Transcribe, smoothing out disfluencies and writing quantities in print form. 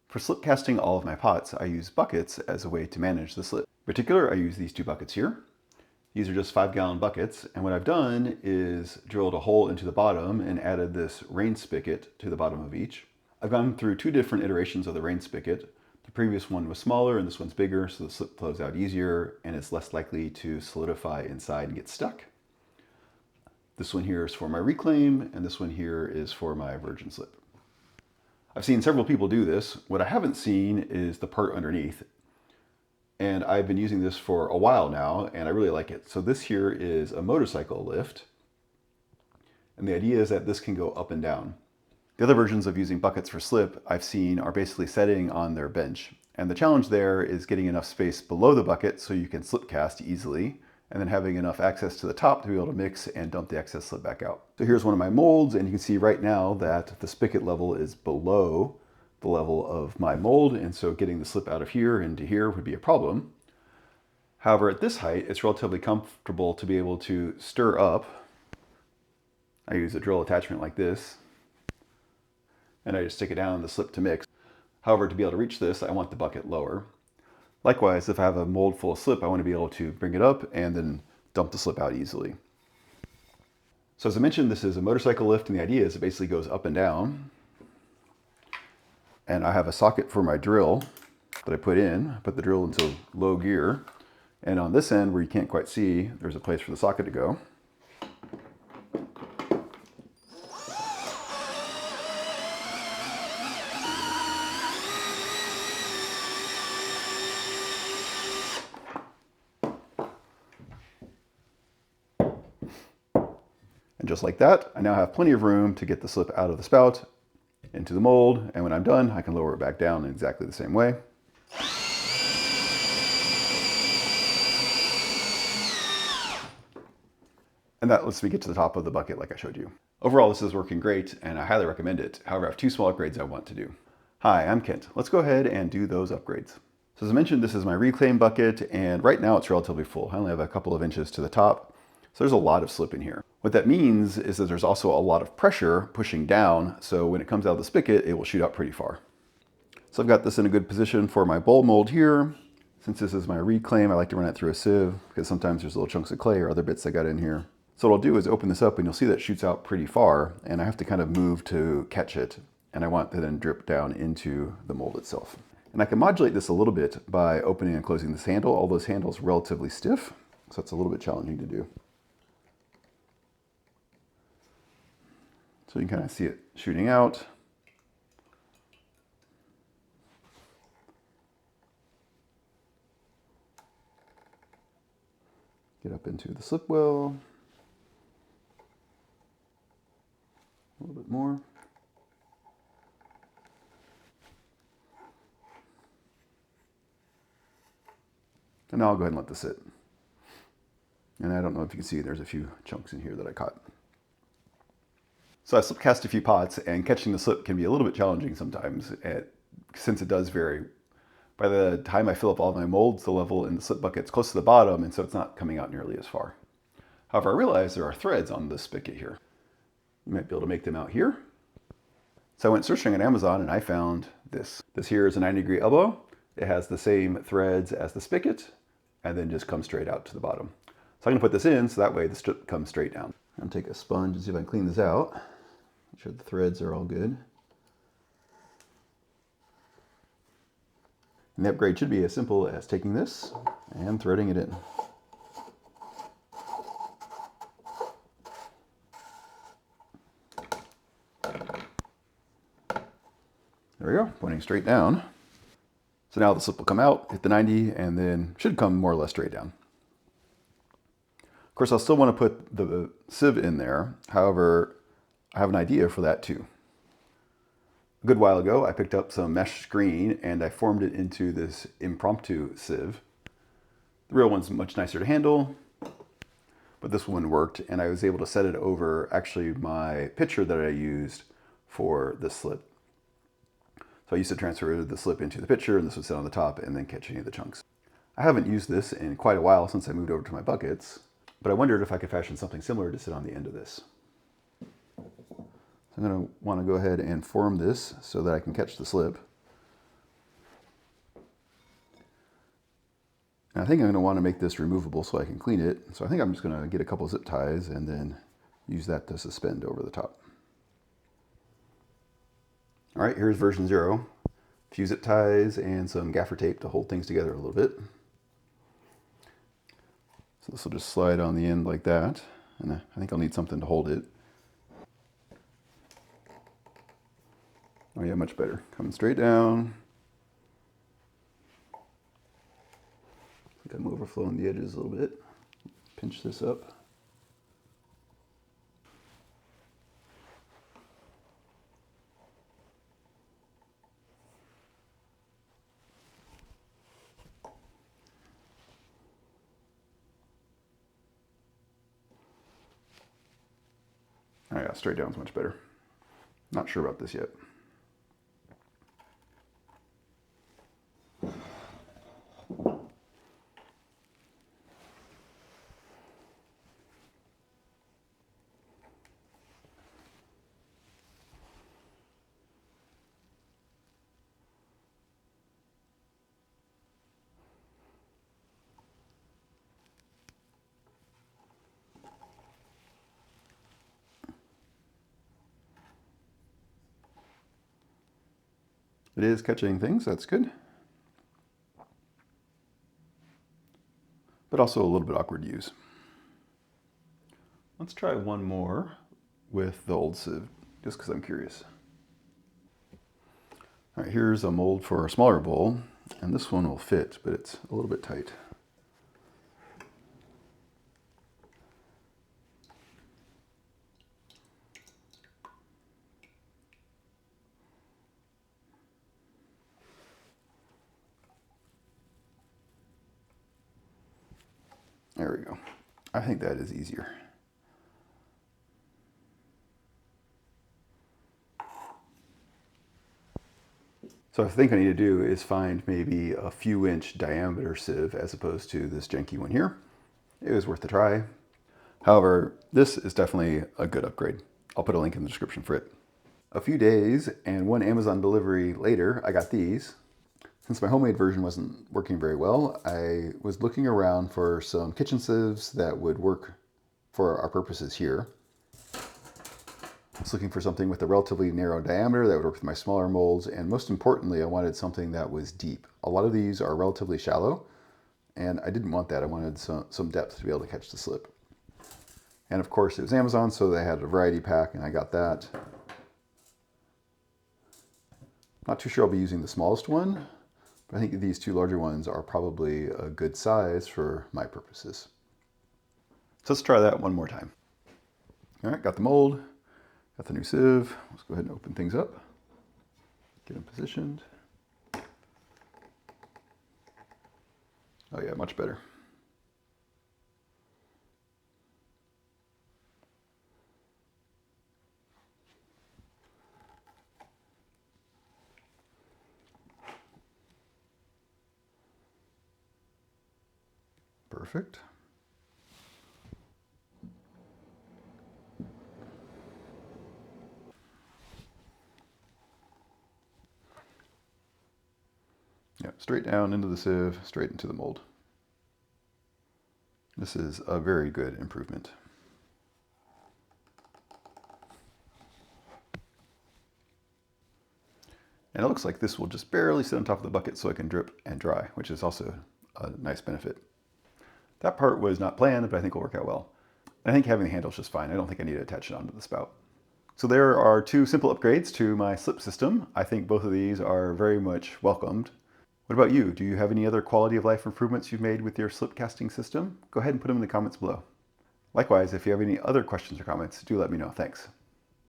For slip casting all of my pots, I use buckets as a way to manage the slip. In particular, I use these two buckets here. These are just 5-gallon buckets, and what I've done is drilled a hole into the bottom and added this rain spigot to the bottom of each. I've gone through 2 different iterations of the rain spigot. The previous one was smaller and this one's bigger, so the slip flows out easier and it's less likely to solidify inside and get stuck. This one here is for my reclaim, and this one here is for my virgin slip. I've seen several people do this. What I haven't seen is the part underneath. And I've been using this for a while now, and I really like it. So this here is a motorcycle lift. And the idea is that this can go up and down. The other versions of using buckets for slip I've seen are basically setting on their bench. And the challenge there is getting enough space below the bucket so you can slip cast easily, and then having enough access to the top to be able to mix and dump the excess slip back out. So here's one of my molds, and you can see right now that the spigot level is below the level of my mold, and so getting the slip out of here into here would be a problem. However, at this height, it's relatively comfortable to be able to stir up. I use a drill attachment like this, and I just stick it down in the slip to mix. However, to be able to reach this, I want the bucket lower. Likewise, if I have a mold full of slip, I want to be able to bring it up and then dump the slip out easily. So as I mentioned, this is a motorcycle lift, and the idea is it basically goes up and down. And I have a socket for my drill that I put the drill into low gear. And on this end, where you can't quite see, there's a place for the socket to go. And just like that, I now have plenty of room to get the slip out of the spout into the mold, and when I'm done, I can lower it back down in exactly the same way. And that lets me get to the top of the bucket like I showed you. Overall, this is working great, and I highly recommend it. However, I have 2 small upgrades I want to do. Hi, I'm Kent. Let's go ahead and do those upgrades. So as I mentioned, this is my reclaim bucket, and right now it's relatively full. I only have a couple of inches to the top, so there's a lot of slip in here. What that means is that there's also a lot of pressure pushing down, so when it comes out of the spigot, it will shoot out pretty far. So I've got this in a good position for my bowl mold here. Since this is my reclaim, I like to run it through a sieve because sometimes there's little chunks of clay or other bits I got in here. So what I'll do is open this up, and you'll see that it shoots out pretty far, and I have to kind of move to catch it, and I want to then drip down into the mold itself. And I can modulate this a little bit by opening and closing this handle, although this handle is relatively stiff, so it's a little bit challenging to do. So you can kind of see it shooting out. Get up into the slip well. A little bit more. And now I'll go ahead and let this sit. And I don't know if you can see, there's a few chunks in here that I caught. So I slip cast a few pots, and catching the slip can be a little bit challenging sometimes, since it does vary. By the time I fill up all of my molds, the level in the slip bucket's close to the bottom, and so it's not coming out nearly as far. However, I realize there are threads on this spigot here. You might be able to make them out here. So I went searching on Amazon, and I found this. This here is a 90-degree elbow. It has the same threads as the spigot, and then just comes straight out to the bottom. So I'm gonna put this in so that way the strip comes straight down. I'm gonna take a sponge and see if I can clean this out. Make sure the threads are all good. And the upgrade should be as simple as taking this and threading it in. There we go, pointing straight down. So now the slip will come out, hit the 90, and then should come more or less straight down. Of course, I'll still want to put the sieve in there. However, I have an idea for that too. A good while ago, I picked up some mesh screen and I formed it into this impromptu sieve. The real one's much nicer to handle, but this one worked, and I was able to set it over actually my pitcher that I used for the slip. So I used to transfer the slip into the pitcher, and this would sit on the top and then catch any of the chunks. I haven't used this in quite a while since I moved over to my buckets, but I wondered if I could fashion something similar to sit on the end of this. So I'm going to want to go ahead and form this so that I can catch the slip. And I think I'm going to want to make this removable so I can clean it. So I think I'm just going to get a couple zip ties and then use that to suspend over the top. All right, here's version 0. A few zip ties and some gaffer tape to hold things together a little bit. So this will just slide on the end like that. And I think I'll need something to hold it. Oh yeah, much better. Coming straight down. I think I'm overflowing the edges a little bit. Pinch this up. Oh yeah, straight down is much better. Not sure about this yet. It is catching things, that's good. But also a little bit awkward to use. Let's try one more with the old sieve, just because I'm curious. All right, here's a mold for a smaller bowl, and this one will fit, but it's a little bit tight. There we go. I think that is easier. So I think I need to do is find maybe a few inch diameter sieve as opposed to this janky one here. It was worth a try. However, this is definitely a good upgrade. I'll put a link in the description for it. A few days and one Amazon delivery later, I got these. Since my homemade version wasn't working very well, I was looking around for some kitchen sieves that would work for our purposes here. I was looking for something with a relatively narrow diameter that would work with my smaller molds, and most importantly, I wanted something that was deep. A lot of these are relatively shallow, and I didn't want that. I wanted some depth to be able to catch the slip. And of course, it was Amazon, so they had a variety pack, and I got that. Not too sure I'll be using the smallest one, but I think these two larger ones are probably a good size for my purposes. So let's try that one more time. All right, got the mold, got the new sieve. Let's go ahead and open things up, get them positioned. Oh yeah, much better. Perfect. Yeah, straight down into the sieve, straight into the mold. This is a very good improvement. And it looks like this will just barely sit on top of the bucket so it can drip and dry, which is also a nice benefit. That part was not planned, but I think will work out well. I think having the handle is just fine. I don't think I need to attach it onto the spout. So there are two simple upgrades to my slip system. I think both of these are very much welcomed. What about you? Do you have any other quality of life improvements you've made with your slip casting system? Go ahead and put them in the comments below. Likewise, if you have any other questions or comments, do let me know. Thanks.